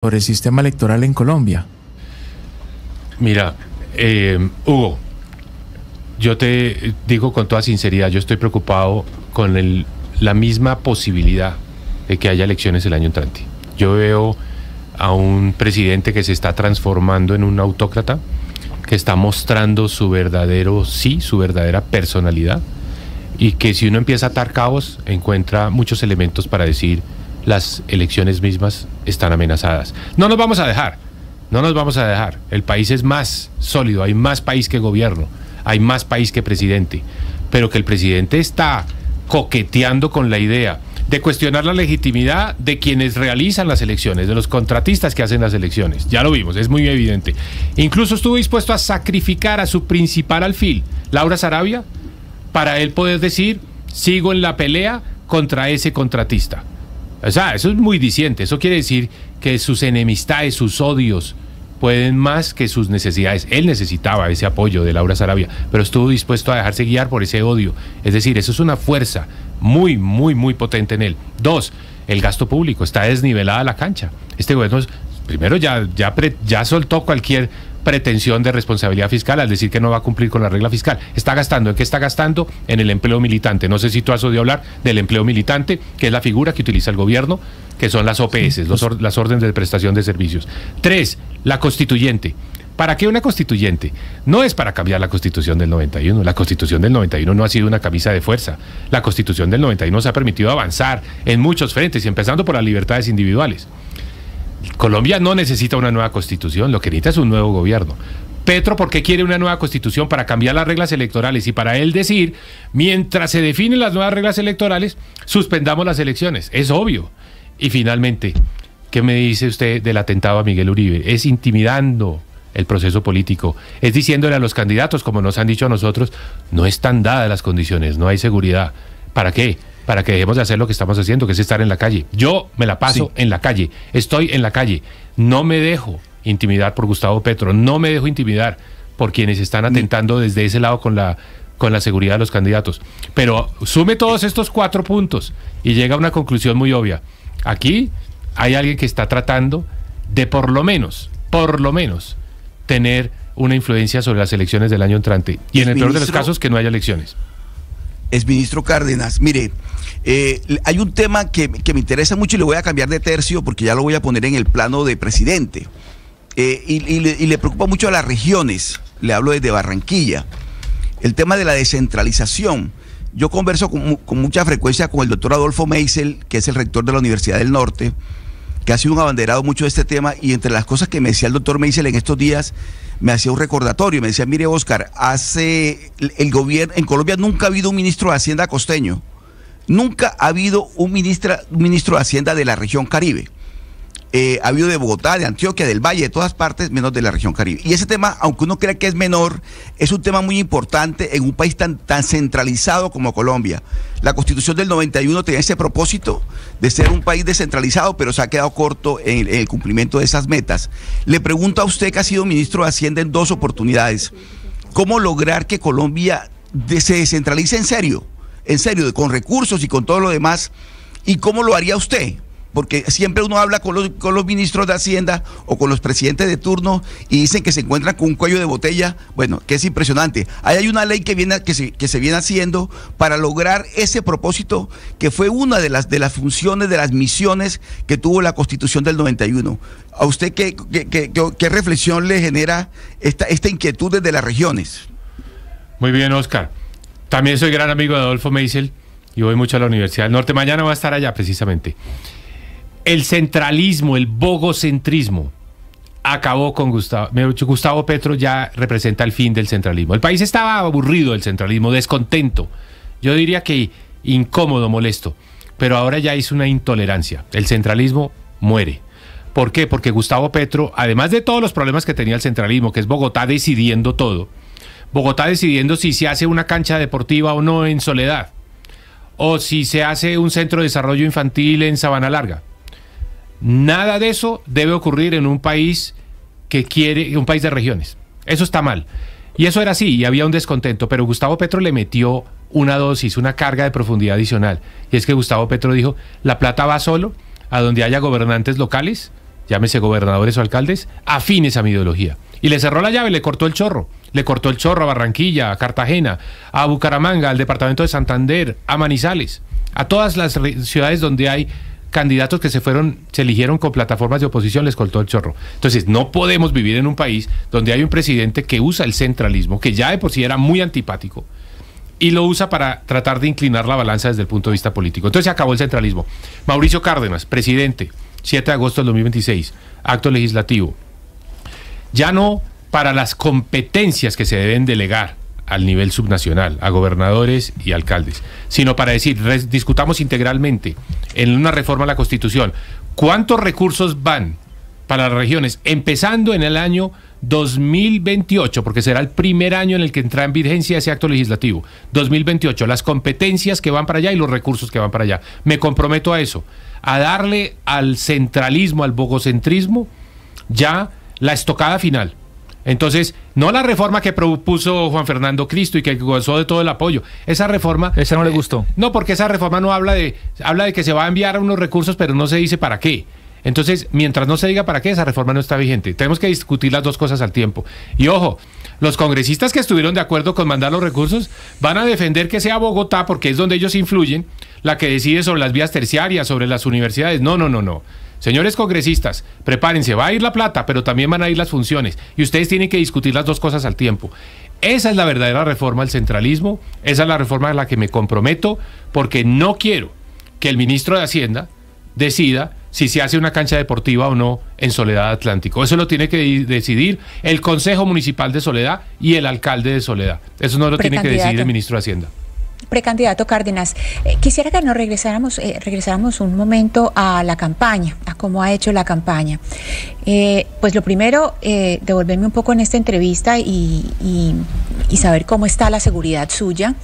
sobre el sistema electoral en Colombia. Mira, Hugo, yo te digo con toda sinceridad, yo estoy preocupado con la misma posibilidad de que haya elecciones el año entrante. Yo veo a un presidente que se está transformando en un autócrata, que está mostrando su verdadera personalidad, y que si uno empieza a atar cabos, encuentra muchos elementos para decir las elecciones mismas están amenazadas. No nos vamos a dejar. El país es más sólido, hay más país que gobierno, hay más país que presidente, pero que el presidente está coqueteando con la idea de cuestionar la legitimidad de quienes realizan las elecciones, de los contratistas que hacen las elecciones. Ya lo vimos, es muy evidente. Incluso estuvo dispuesto a sacrificar a su principal alfil, Laura Sarabia, para él poder decir, sigo en la pelea contra ese contratista. O sea, eso es muy diciente. Eso quiere decir que sus enemistades, sus odios, pueden más que sus necesidades. Él necesitaba ese apoyo de Laura Sarabia, pero estuvo dispuesto a dejarse guiar por ese odio. Es decir, eso es una fuerza muy, muy, muy potente en él. Dos, el gasto público. Está desnivelada la cancha. Este gobierno, primero, ya soltó cualquier pretensión de responsabilidad fiscal al decir que no va a cumplir con la regla fiscal. Está gastando. ¿En qué está gastando? En el empleo militante. No sé si tú has oído hablar del empleo militante, que es la figura que utiliza el gobierno, que son las OPS, las órdenes de prestación de servicios. Tres, la constituyente. ¿Para qué una constituyente? No es para cambiar la Constitución del 91. La Constitución del 91 no ha sido una camisa de fuerza. La Constitución del 91 nos ha permitido avanzar en muchos frentes, empezando por las libertades individuales. Colombia no necesita una nueva constitución, lo que necesita es un nuevo gobierno. Petro, ¿por qué quiere una nueva constitución? Para cambiar las reglas electorales y para él decir, mientras se definen las nuevas reglas electorales, suspendamos las elecciones. Es obvio. Y finalmente, ¿qué me dice usted del atentado a Miguel Uribe? Es intimidando el proceso político, es diciéndole a los candidatos, como nos han dicho a nosotros, no están dadas las condiciones, no hay seguridad. ¿Para qué? Para que dejemos de hacer lo que estamos haciendo, que es estar en la calle. Yo me la paso en la calle, estoy en la calle, no me dejo intimidar por Gustavo Petro, no me dejo intimidar por quienes están atentando desde ese lado con la seguridad de los candidatos. Pero sume todos estos 4 puntos y llega a una conclusión muy obvia. Aquí hay alguien que está tratando de por lo menos, tener una influencia sobre las elecciones del año entrante. Y en el peor de los casos, que no haya elecciones. Exministro Cárdenas, mire, hay un tema que me interesa mucho y le voy a cambiar de tercio porque ya lo voy a poner en el plano de presidente. Y le preocupa mucho a las regiones, le hablo desde Barranquilla, el tema de la descentralización. Yo converso con mucha frecuencia con el doctor Adolfo Meisel, que es el rector de la Universidad del Norte, que ha sido un abanderado mucho de este tema, y entre las cosas que me decía el doctor Meisel en estos días, me hacía un recordatorio, me decía, mire Oscar, el gobierno, en Colombia nunca ha habido un ministro de Hacienda costeño, nunca ha habido un ministro de Hacienda de la región Caribe. Ha habido de Bogotá, de Antioquia, del Valle, de todas partes, menos de la región Caribe. Y ese tema, aunque uno crea que es menor, es un tema muy importante en un país tan centralizado como Colombia. La Constitución del 91 tenía ese propósito de ser un país descentralizado, pero se ha quedado corto en el cumplimiento de esas metas. Le pregunto a usted, que ha sido ministro de Hacienda en 2 oportunidades, ¿cómo lograr que Colombia se descentralice en serio, con recursos y con todo lo demás? ¿Y cómo lo haría usted? Porque siempre uno habla con los ministros de Hacienda o con los presidentes de turno y dicen que se encuentran con un cuello de botella, bueno, que es impresionante. Ahí hay una ley que se viene haciendo para lograr ese propósito, que fue una de las funciones, de las misiones que tuvo la Constitución del 91. ¿A usted qué reflexión le genera esta inquietud desde las regiones? Muy bien, Oscar. También soy gran amigo de Adolfo Meisel y voy mucho a la Universidad del Norte. Mañana va a estar allá precisamente. El centralismo, el bogocentrismo, acabó con Gustavo Petro. Ya representa el fin del centralismo. El país estaba aburrido del centralismo, descontento. Yo diría que incómodo, molesto. Pero ahora ya hizo una intolerancia. El centralismo muere. ¿Por qué? Porque Gustavo Petro, además de todos los problemas que tenía el centralismo, que es Bogotá decidiendo todo, Bogotá decidiendo si se hace una cancha deportiva o no en Soledad, o si se hace un centro de desarrollo infantil en Sabana Larga. Nada de eso debe ocurrir en un país un país de regiones. Eso está mal. Y eso era así, y había un descontento, pero Gustavo Petro le metió una dosis, una carga de profundidad adicional. Y es que Gustavo Petro dijo, la plata va solo a donde haya gobernantes locales llámese gobernadores o alcaldes, afines a mi ideología. Y le cerró la llave, le cortó el chorro. Le cortó el chorro a Barranquilla, a Cartagena, a Bucaramanga, al departamento de Santander, a Manizales, a todas las ciudades donde hay candidatos que se eligieron con plataformas de oposición, les cortó el chorro. Entonces, no podemos vivir en un país donde hay un presidente que usa el centralismo, que ya de por sí era muy antipático, y lo usa para tratar de inclinar la balanza desde el punto de vista político. Entonces se acabó el centralismo. Mauricio Cárdenas, presidente, 7 de agosto del 2026, acto legislativo. Ya no para las competencias que se deben delegar al nivel subnacional, a gobernadores y alcaldes, sino para decir, discutamos integralmente en una reforma a la Constitución, ¿cuántos recursos van para las regiones, empezando en el año 2028, porque será el primer año en el que entra en vigencia ese acto legislativo, 2028, las competencias que van para allá y los recursos que van para allá? Me comprometo a eso, a darle al centralismo, al bogocentrismo, ya la estocada final. Entonces, no la reforma que propuso Juan Fernando Cristo y que gozó de todo el apoyo. Esa reforma... Esa no le gustó. No, porque esa reforma no habla de que se va a enviar unos recursos, pero no se dice para qué. Entonces, mientras no se diga para qué, esa reforma no está vigente. Tenemos que discutir las dos cosas al tiempo. Y ojo, los congresistas que estuvieron de acuerdo con mandar los recursos van a defender que sea Bogotá, porque es donde ellos influyen, la que decide sobre las vías terciarias, sobre las universidades. No. Señores congresistas, prepárense, va a ir la plata, pero también van a ir las funciones. Y ustedes tienen que discutir las dos cosas al tiempo. Esa es la verdadera reforma al centralismo, esa es la reforma a la que me comprometo, porque no quiero que el ministro de Hacienda decida si se hace una cancha deportiva o no en Soledad Atlántico. Eso lo tiene que decidir el Consejo Municipal de Soledad y el alcalde de Soledad. Eso no lo tiene que decidir el ministro de Hacienda. Precandidato Cárdenas, quisiera que nos regresáramos un momento a la campaña, a cómo ha hecho la campaña. Pues lo primero, devolverme un poco en esta entrevista y saber cómo está la seguridad suya.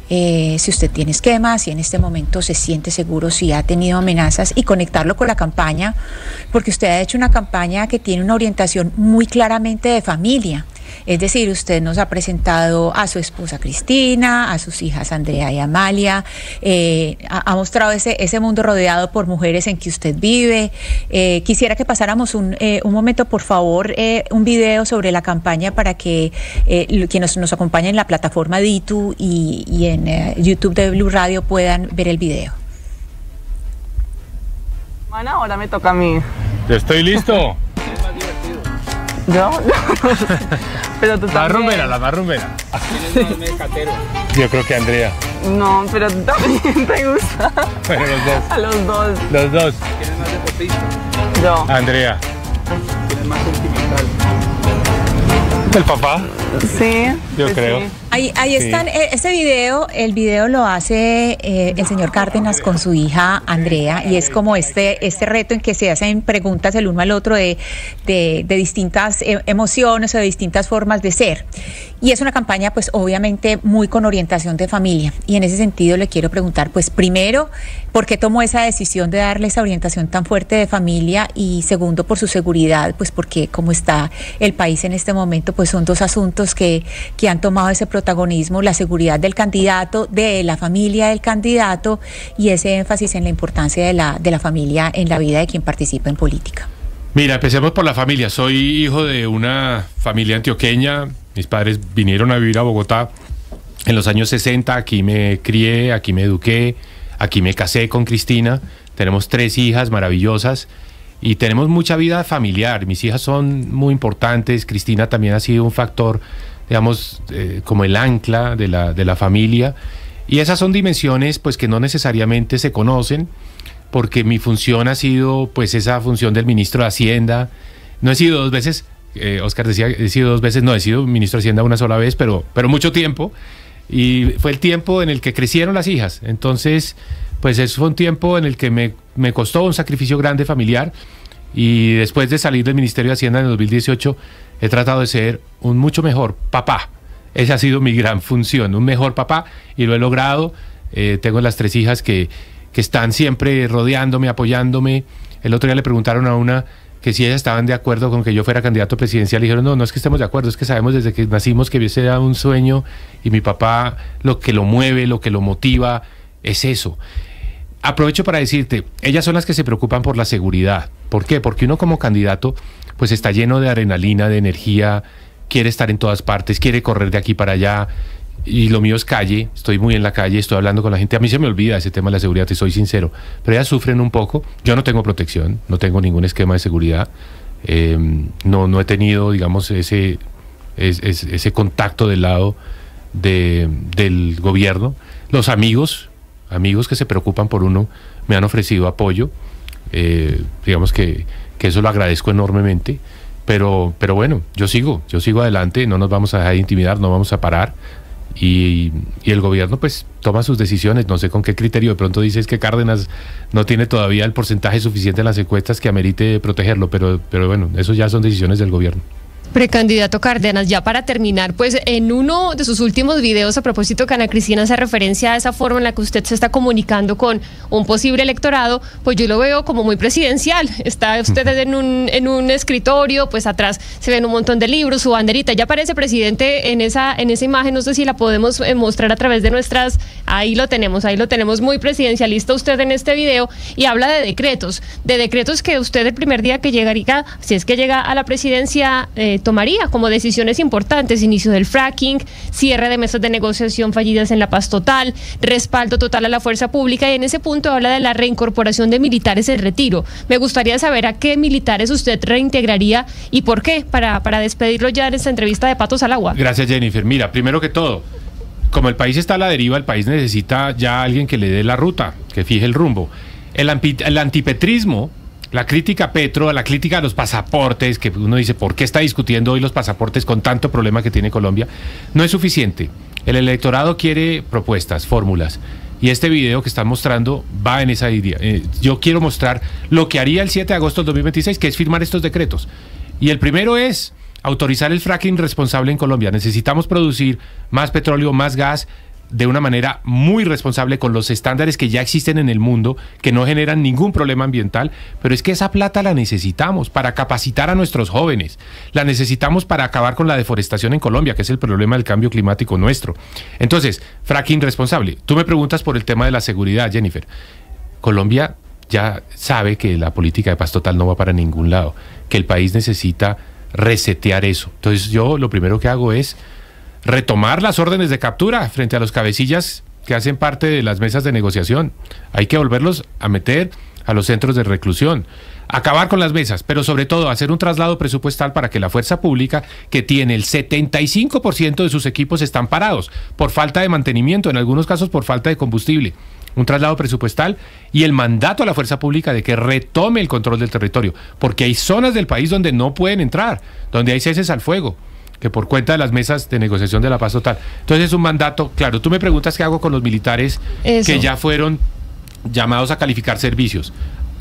Si usted tiene esquemas, si en este momento se siente seguro, si ha tenido amenazas, y conectarlo con la campaña, porque usted ha hecho una campaña que tiene una orientación muy claramente de familia. Es decir, usted nos ha presentado a su esposa Cristina, a sus hijas Andrea y Amalia, ha mostrado ese mundo rodeado por mujeres en que usted vive. Quisiera que pasáramos un momento, por favor, un video sobre la campaña para que quienes nos acompañen en la plataforma DITU y en YouTube de Blue Radio puedan ver el video. Bueno, ahora me toca a mí. Yo estoy listo. ¿Yo? Pero tú también. La más rumbera. ¿Quién es más catero? Yo creo que Andrea. No, pero tú también te gusta. Bueno, los dos. A los dos. Los dos. ¿Quién es más deportista? Yo. Andrea. ¿Quién es más sentimental? ¿El papá? Sí. Yo creo. Sí. Ahí están, ese video, el video lo hace el señor Cárdenas con su hija Andrea, y es como este reto en que se hacen preguntas el uno al otro de distintas emociones o de distintas formas de ser. Y es una campaña, pues obviamente muy con orientación de familia. Y en ese sentido le quiero preguntar, pues primero, ¿por qué tomó esa decisión de darle esa orientación tan fuerte de familia? Y segundo, por su seguridad, pues porque como está el país en este momento, pues son dos asuntos que han tomado ese protagonismo: la seguridad del candidato, de la familia del candidato, y ese énfasis en la importancia de la familia en la vida de quien participa en política. Mira, empecemos por la familia. Soy hijo de una familia antioqueña. Mis padres vinieron a vivir a Bogotá en los años 60. Aquí me crié, aquí me eduqué, aquí me casé con Cristina. Tenemos 3 hijas maravillosas y tenemos mucha vida familiar. Mis hijas son muy importantes. Cristina también ha sido un factor, digamos, como el ancla de la familia. Y esas son dimensiones pues que no necesariamente se conocen, porque mi función ha sido pues esa función del ministro de Hacienda. No he sido 2 veces, Oscar decía, he sido 2 veces, no, he sido ministro de Hacienda una sola vez, pero mucho tiempo. Y fue el tiempo en el que crecieron las hijas. Entonces, pues eso fue un tiempo en el que me costó un sacrificio grande familiar. Y después de salir del Ministerio de Hacienda en el 2018, he tratado de ser un mucho mejor papá. Esa ha sido mi gran función, un mejor papá, y lo he logrado. Tengo las 3 hijas que están siempre rodeándome, apoyándome. El otro día le preguntaron a una que si ellas estaban de acuerdo con que yo fuera candidato presidencial. Y dijeron, no es que estemos de acuerdo, es que sabemos desde que nacimos que ese era un sueño, y mi papá lo que lo mueve, lo que lo motiva es eso. aprovecho para decirte, ellas son las que se preocupan por la seguridad. ¿Por qué? Porque uno como candidato pues está lleno de adrenalina, de energía, quiere estar en todas partes, quiere correr de aquí para allá, y lo mío es calle, estoy muy en la calle, estoy hablando con la gente. A mí se me olvida ese tema de la seguridad, te soy sincero, pero ellas sufren un poco. Yo no tengo protección, no tengo ningún esquema de seguridad, no he tenido, digamos, ese contacto del lado del gobierno. Los amigos que se preocupan por uno me han ofrecido apoyo, digamos que eso lo agradezco enormemente, pero bueno, yo sigo adelante, no nos vamos a dejar de intimidar, no vamos a parar, y el gobierno pues toma sus decisiones. No sé con qué criterio, de pronto dices que Cárdenas no tiene todavía el porcentaje suficiente en las encuestas que amerite protegerlo, pero bueno, eso ya son decisiones del gobierno. Precandidato Cárdenas, ya para terminar, pues en uno de sus últimos videos, a propósito que Ana Cristina hace referencia a esa forma en la que usted se está comunicando con un posible electorado, pues yo lo veo como muy presidencial. Está usted en un escritorio, pues atrás se ven un montón de libros, su banderita, ya parece presidente en esa imagen. No sé si la podemos mostrar a través de nuestras, ahí lo tenemos muy presidencialista usted en este video, y habla de decretos que usted el primer día que llegaría, si es que llega a la presidencia, tomaría como decisiones importantes: inicio del fracking, cierre de mesas de negociación fallidas en la paz total, respaldo total a la fuerza pública, y en ese punto habla de la reincorporación de militares en retiro. Me gustaría saber a qué militares usted reintegraría y por qué, para despedirlo ya en esta entrevista de Patos al Agua. Gracias, Jennifer. Mira, primero que todo, como el país está a la deriva, el país necesita ya alguien que le dé la ruta, que fije el rumbo. El antipetrismo, la crítica a Petro, la crítica a los pasaportes, que uno dice, ¿por qué está discutiendo hoy los pasaportes con tanto problema que tiene Colombia? No es suficiente. El electorado quiere propuestas, fórmulas. Y este video que están mostrando va en esa idea. Yo quiero mostrar lo que haría el 7 de agosto del 2026, que es firmar estos decretos. Y el primero es autorizar el fracking responsable en Colombia. Necesitamos producir más petróleo, más gas, de una manera muy responsable, con los estándares que ya existen en el mundo, que no generan ningún problema ambiental. Pero es que esa plata la necesitamos para capacitar a nuestros jóvenes, la necesitamos para acabar con la deforestación en Colombia, que es el problema del cambio climático nuestro. Entonces, fracking responsable. Tú me preguntas por el tema de la seguridad, Jennifer. Colombia ya sabe que la política de paz total no va para ningún lado, que el país necesita resetear eso. Entonces yo lo primero que hago es retomar las órdenes de captura frente a los cabecillas que hacen parte de las mesas de negociación. Hay que volverlos a meter a los centros de reclusión, acabar con las mesas, pero sobre todo hacer un traslado presupuestal para que la fuerza pública, que tiene el 75% de sus equipos están parados por falta de mantenimiento, en algunos casos por falta de combustible, un traslado presupuestal y el mandato a la fuerza pública de que retome el control del territorio, porque hay zonas del país donde no pueden entrar, donde hay ceses al fuego, que por cuenta de las mesas de negociación de la paz total. Entonces es un mandato claro. Tú me preguntas qué hago con los militares que ya fueron llamados a calificar servicios.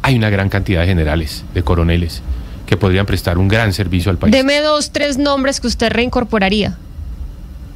Hay una gran cantidad de generales, de coroneles, que podrían prestar un gran servicio al país. Deme 2, 3 nombres que usted reincorporaría.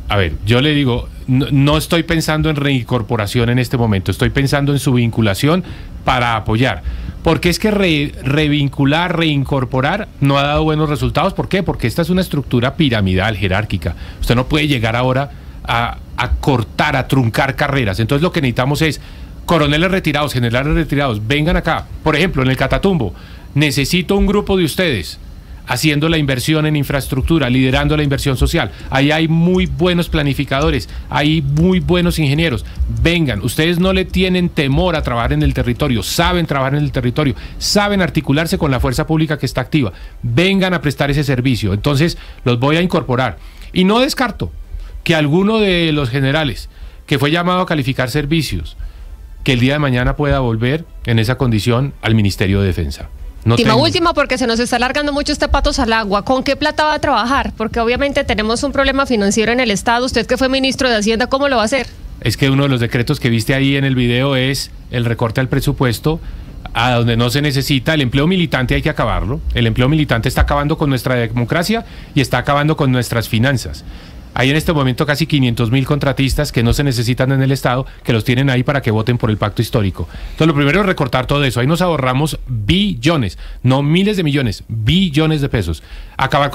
A ver, yo le digo, no estoy pensando en reincorporación en este momento, estoy pensando en su vinculación para apoyar. Porque es que revincular, reincorporar no ha dado buenos resultados. ¿Por qué? Porque esta es una estructura piramidal, jerárquica. Usted no puede llegar ahora a cortar, a truncar carreras. Entonces lo que necesitamos es coroneles retirados, generales retirados, vengan acá. Por ejemplo, en el Catatumbo, necesito un grupo de ustedes haciendo la inversión en infraestructura, liderando la inversión social. Ahí hay muy buenos planificadores, hay muy buenos ingenieros. Vengan, ustedes no le tienen temor a trabajar en el territorio, saben trabajar en el territorio, saben articularse con la fuerza pública que está activa. Vengan a prestar ese servicio. Entonces los voy a incorporar. Y no descarto que alguno de los generales que fue llamado a calificar servicios, que el día de mañana pueda volver en esa condición al Ministerio de Defensa. Última, porque se nos está alargando mucho este Patos al Agua. ¿Con qué plata va a trabajar? Porque obviamente tenemos un problema financiero en el Estado. Usted que fue ministro de Hacienda, ¿cómo lo va a hacer? Es que uno de los decretos que viste ahí en el video es el recorte al presupuesto, a donde no se necesita. El empleo militante hay que acabarlo. El empleo militante está acabando con nuestra democracia y está acabando con nuestras finanzas. Hay en este momento casi 500.000 contratistas que no se necesitan en el Estado, que los tienen ahí para que voten por el pacto histórico. Entonces lo primero es recortar todo eso. Ahí nos ahorramos billones, no miles de millones, billones de pesos. Acabar